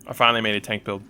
I finally made a tank build.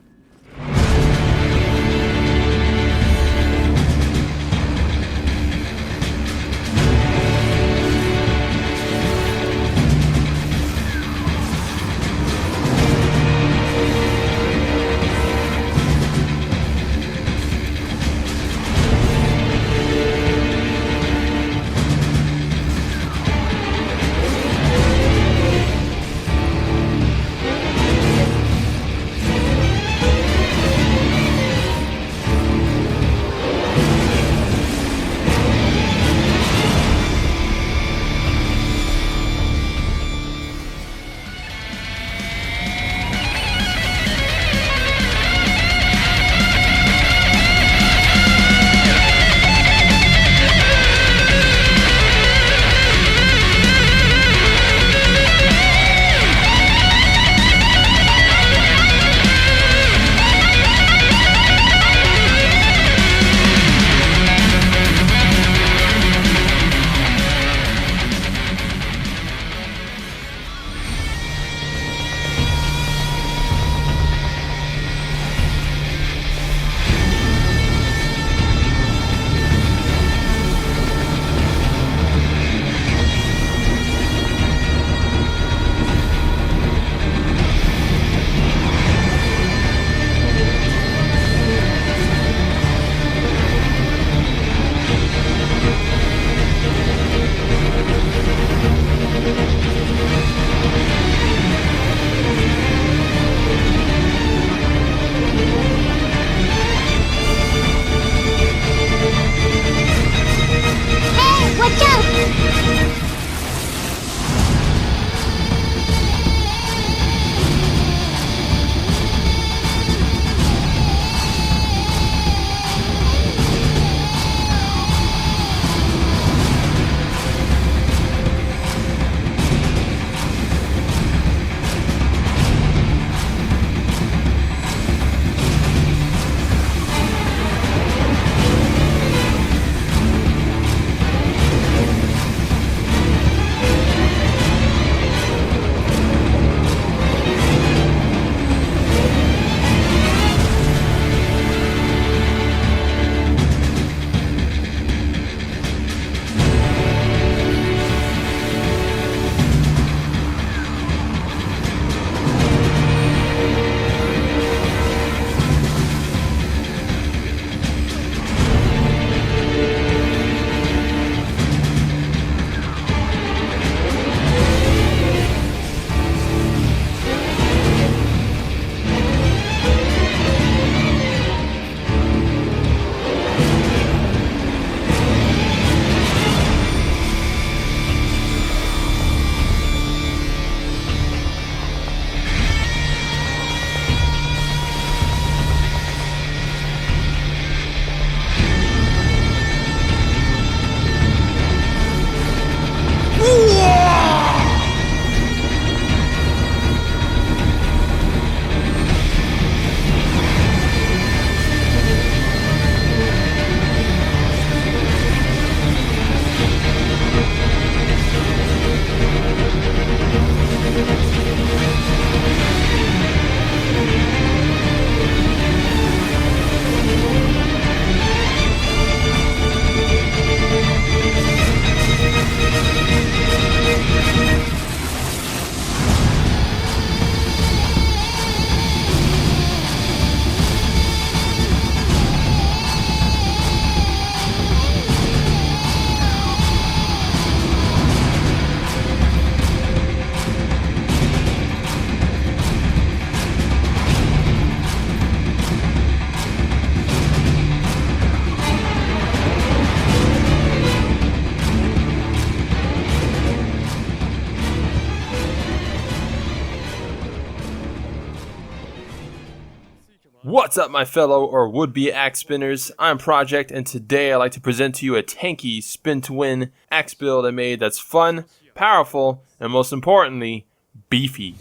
What's up, my fellow or would-be axe spinners? I'm Project, and today I'd like to present to you a tanky spin-to-win axe build I made that's fun, powerful, and most importantly, beefy.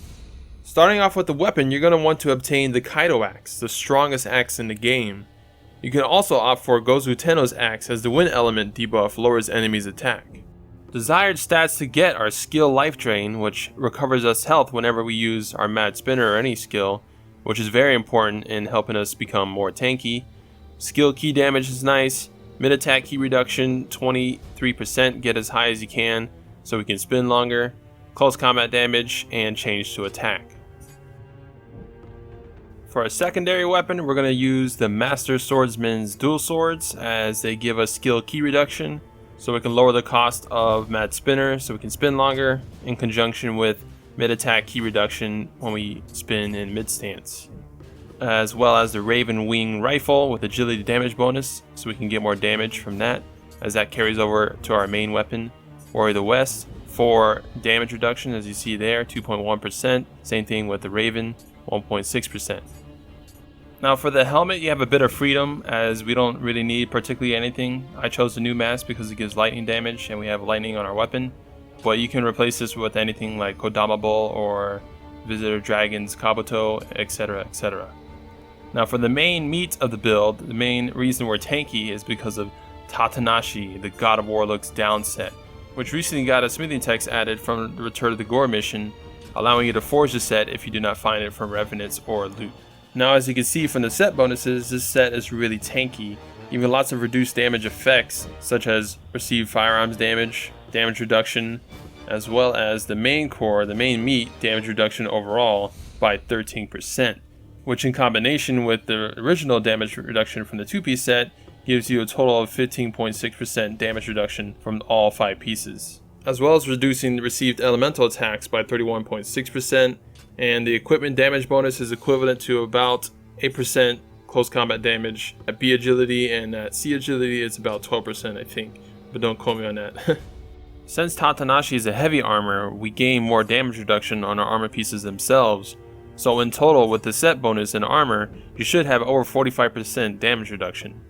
Starting off with the weapon, you're going to want to obtain the Kaido Axe, the strongest axe in the game. You can also opt for Gozu Tenno's axe, as the wind element debuff lowers enemies' attack. Desired stats to get are skill life drain, which recovers us health whenever we use our mad spinner or any skill, which is very important in helping us become more tanky. Skill key damage is nice. Mid attack key reduction 23%, get as high as you can so we can spin longer. Close combat damage and change to attack. For our secondary weapon, we're going to use the Master Swordsman's dual swords, as they give us skill key reduction, so we can lower the cost of mad spinner so we can spin longer, in conjunction with mid attack key reduction when we spin in mid stance. As well as the Raven Wing rifle with agility damage bonus, so we can get more damage from that, as that carries over to our main weapon, Warrior of the West, for damage reduction, as you see there, 2.1%. Same thing with the Raven, 1.6%. Now for the helmet, you have a bit of freedom, as we don't really need particularly anything. I chose the new mask because it gives lightning damage and we have lightning on our weapon, but you can replace this with anything like Kodama Bull or Visitor Dragon's Kabuto, etc, etc. Now for the main meat of the build, the main reason we're tanky is because of Tatenashi, the God of Warlooks down set, which recently got a smithing text added from the Return of the Gourd mission, allowing you to forge the set if you do not find it from revenants or loot. Now as you can see from the set bonuses, this set is really tanky, giving lots of reduced damage effects such as received firearms damage, damage reduction, as well as the main core, the main meat, damage reduction overall by 13%, which in combination with the original damage reduction from the 2-piece set gives you a total of 15.6% damage reduction from all 5 pieces, as well as reducing the received elemental attacks by 31.6%, and the equipment damage bonus is equivalent to about 8% close combat damage. At B agility and at C agility it's about 12%, I think, but don't quote me on that. Since Tatenashi is a heavy armor, we gain more damage reduction on our armor pieces themselves, so in total with the set bonus and armor, you should have over 45% damage reduction.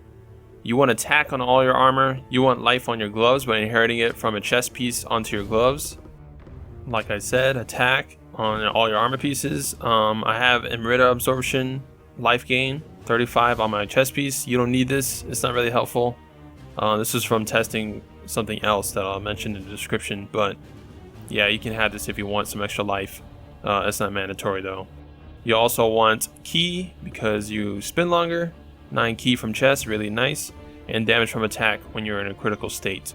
You want attack on all your armor, you want life on your gloves by inheriting it from a chest piece onto your gloves. Like I said, attack on all your armor pieces. I have amrita absorption, life gain, 35 on my chest piece. You don't need this, it's not really helpful. This is from testing something else that I'll mention in the description, but yeah, you can have this if you want some extra life. It's not mandatory though. You also want ki because you spin longer, 9 ki from chest, really nice, and damage from attack when you're in a critical state.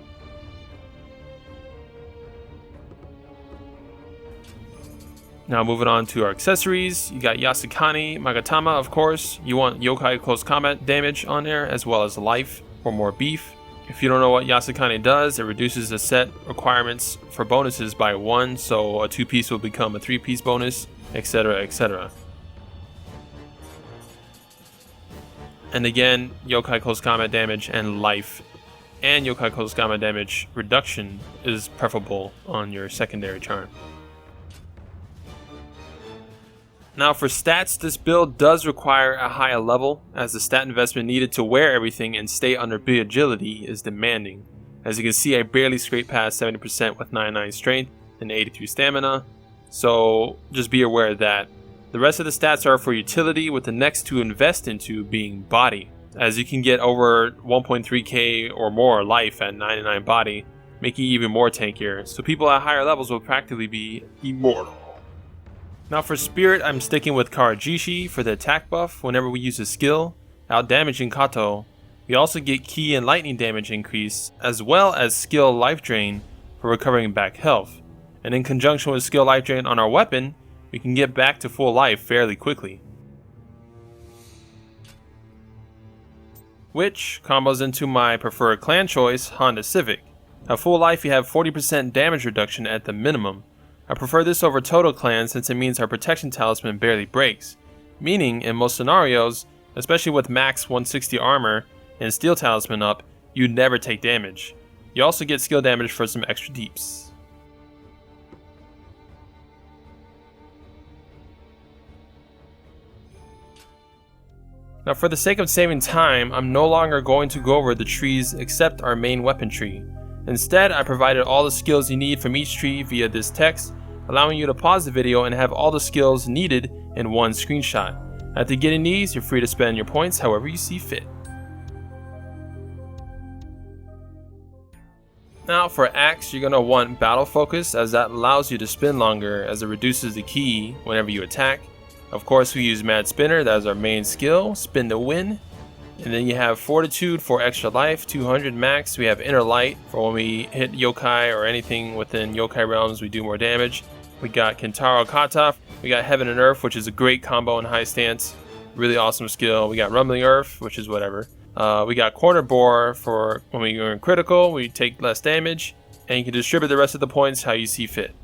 Now moving on to our accessories, you got Yasukani Magatama, of course. You want yokai close combat damage on there, as well as life for more beef. If you don't know what Yasukani does, it reduces the set requirements for bonuses by 1, so a 2-piece will become a 3-piece bonus, etc, etc. And again, yokai close combat damage and life and yokai close combat damage reduction is preferable on your secondary charm. Now for stats, this build does require a higher level, as the stat investment needed to wear everything and stay under B agility is demanding. As you can see, I barely scraped past 70% with 99 strength and 83 stamina, so just be aware of that. The rest of the stats are for utility, with the next to invest into being body, as you can get over 1.3k or more life at 99 body, making you even more tankier, so people at higher levels will practically be immortal. Now for spirit, I'm sticking with Kara-jishi for the attack buff whenever we use a skill, out damaging Kato. We also get ki and lightning damage increase, as well as skill life drain for recovering back health. And in conjunction with skill life drain on our weapon, we can get back to full life fairly quickly, which combos into my preferred clan choice, Honda Civic. At full life you have 40% damage reduction at the minimum. I prefer this over Total Clan since it means our protection talisman barely breaks, meaning in most scenarios, especially with max 160 armor and steel talisman up, you never take damage. You also get skill damage for some extra deeps. Now for the sake of saving time, I'm no longer going to go over the trees except our main weapon tree. Instead, I provided all the skills you need from each tree via this text, allowing you to pause the video and have all the skills needed in one screenshot. After getting these, you're free to spend your points however you see fit. Now for axe, you're going to want battle focus, as that allows you to spin longer as it reduces the ki whenever you attack. Of course, we use mad spinner, that is our main skill, Spin2win. And then you have fortitude for extra life, 200 max. We have inner light for when we hit yokai or anything within yokai realms, we do more damage. We got Kentaro Kata, we got heaven and earth, which is a great combo in high stance, really awesome skill. We got rumbling earth, which is whatever. We got corner bore for when we are in critical, we take less damage, and you can distribute the rest of the points how you see fit.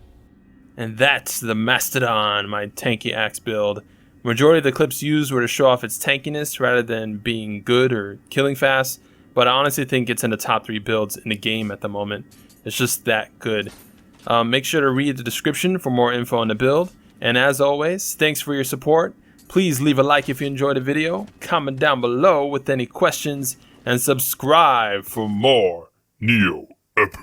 And that's the Mastodon, my tanky axe build. Majority of the clips used were to show off its tankiness rather than being good or killing fast, but I honestly think it's in the top 3 builds in the game at the moment. It's just that good. Make sure to read the description for more info on the build, and as always, thanks for your support. Please leave a like if you enjoyed the video, comment down below with any questions, and subscribe for more Nioh Epic.